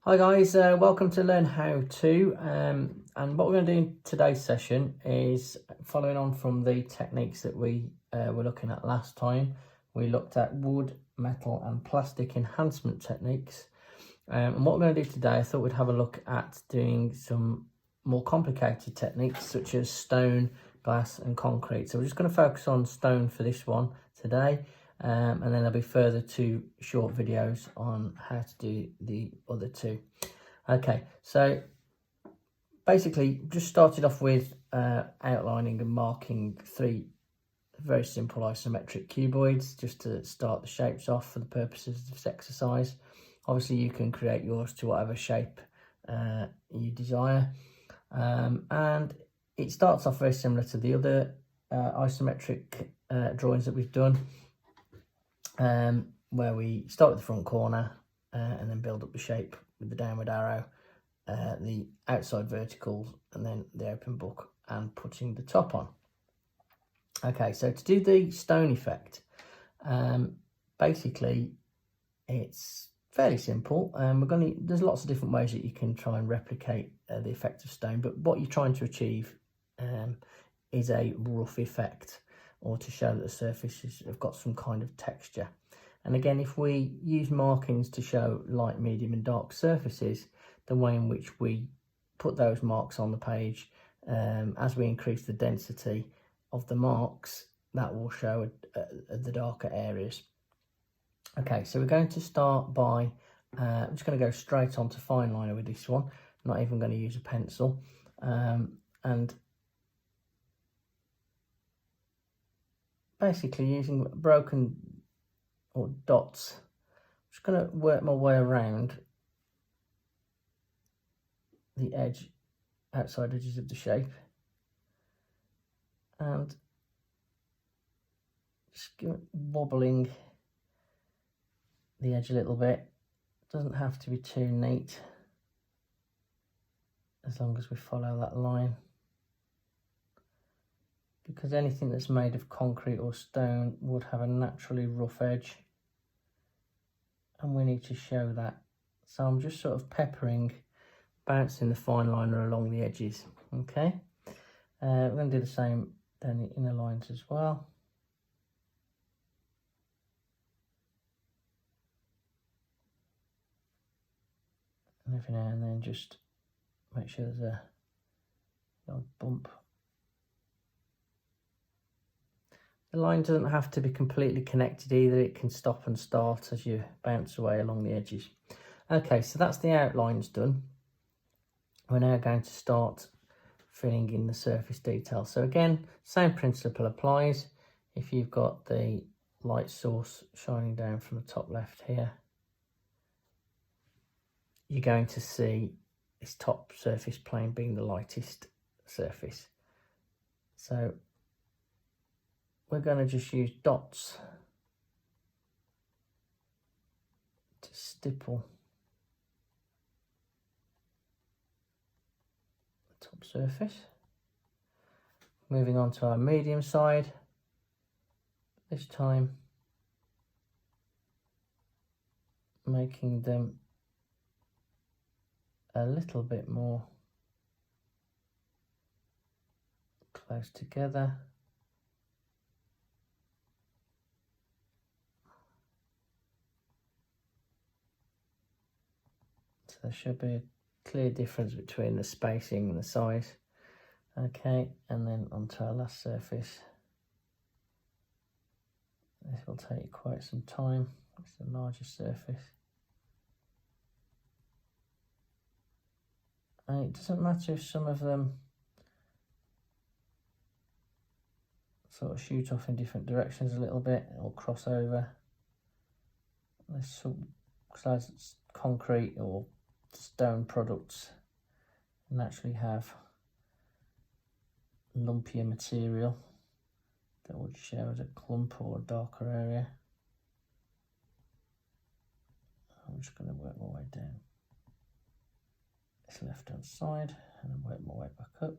Hi guys, welcome to Learn How To, and what we're going to do in today's session is following on from the techniques that we were looking at last time. We looked at wood, metal and plastic enhancement techniques, and what we're going to do today, I thought we'd have a look at doing some more complicated techniques such as stone, glass and concrete. So we're just going to focus on stone for this one today. And then there'll be further two short videos on how to do the other two. Okay, so basically just started off with outlining and marking three very simple isometric cuboids just to start the shapes off for the purposes of this exercise. Obviously you can create yours to whatever shape you desire, and it starts off very similar to the other isometric drawings that we've done. Where we start with the front corner and then build up the shape with the downward arrow, the outside verticals, and then the open book and putting the top on. Okay, so to do the stone effect, basically it's fairly simple. There's lots of different ways that you can try and replicate the effect of stone, but what you're trying to achieve is a rough effect, or to show that the surfaces have got some kind of texture. And again, if we use markings to show light, medium and dark surfaces, the way in which we put those marks on the page, as we increase the density of the marks, that will show the darker areas. Okay, so we're going to start by, I'm just going to go straight on to fine liner with this one. I'm not even going to use a pencil. And basically using broken or dots, I'm just going to work my way around the outside edges of the shape, and just wobbling the edge a little bit. Doesn't have to be too neat, as long as we follow that line, because anything that's made of concrete or stone would have a naturally rough edge, and we need to show that. So I'm just sort of bouncing the fine liner along the edges. Okay, we're going to do the same down the inner lines as well. And every now and then just make sure there's a little bump. The line doesn't have to be completely connected either, it can stop and start as you bounce away along the edges. Okay, so that's the outlines done. We're now going to start filling in the surface details. So again, same principle applies. If you've got the light source shining down from the top left here, you're going to see this top surface plane being the lightest surface. So we're going to just use dots to stipple the top surface. Moving on to our medium side, this time making them a little bit more close together. So there should be a clear difference between the spacing and the size. Okay, and then onto our last surface. This will take quite some time. It's the largest surface. And it doesn't matter if some of them sort of shoot off in different directions a little bit or cross over. Besides it's concrete or stone products, naturally have lumpier material that would show as a clump or a darker area. I'm just going to work my way down this left hand side and then work my way back up.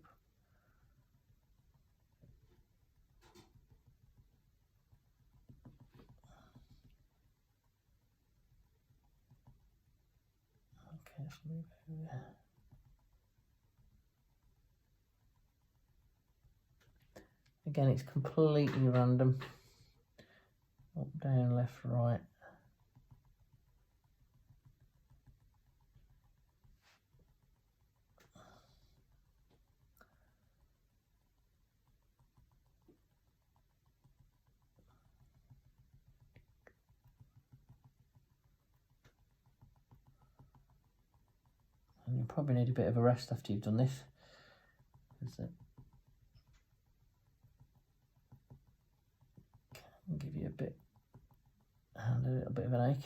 Okay, let's move over there. Again, it's completely random. Up, down, left, right. And you'll probably need a bit of a rest after you've done this. Can give you a little bit of an ache.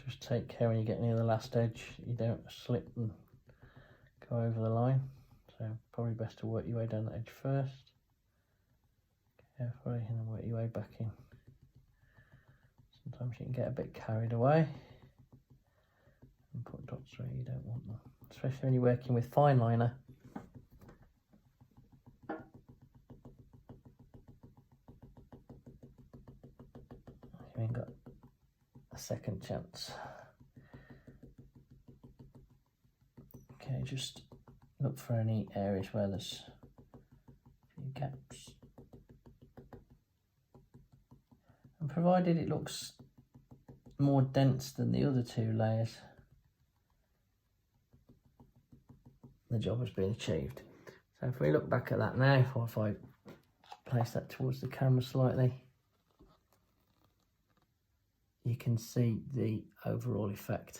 Just take care when you get near the last edge, you don't slip and go over the line. So probably best to work your way down the edge first, carefully, and then work your way back in. Sometimes you can get a bit carried away and put dots where you don't want them, especially when you're working with fine liner. You ain't got a second chance. Okay, just look for any areas where there's a few gaps. And provided it looks more dense than the other two layers, the job has been achieved. So if we look back at that now, or if I place that towards the camera slightly, you can see the overall effect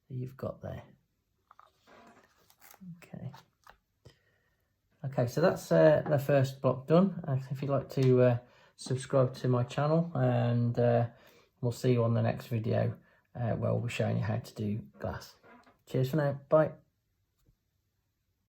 that you've got there. Okay, so that's the first block done. If you'd like to subscribe to my channel, and we'll see you on the next video where we'll be showing you how to do glass. Cheers for now, bye.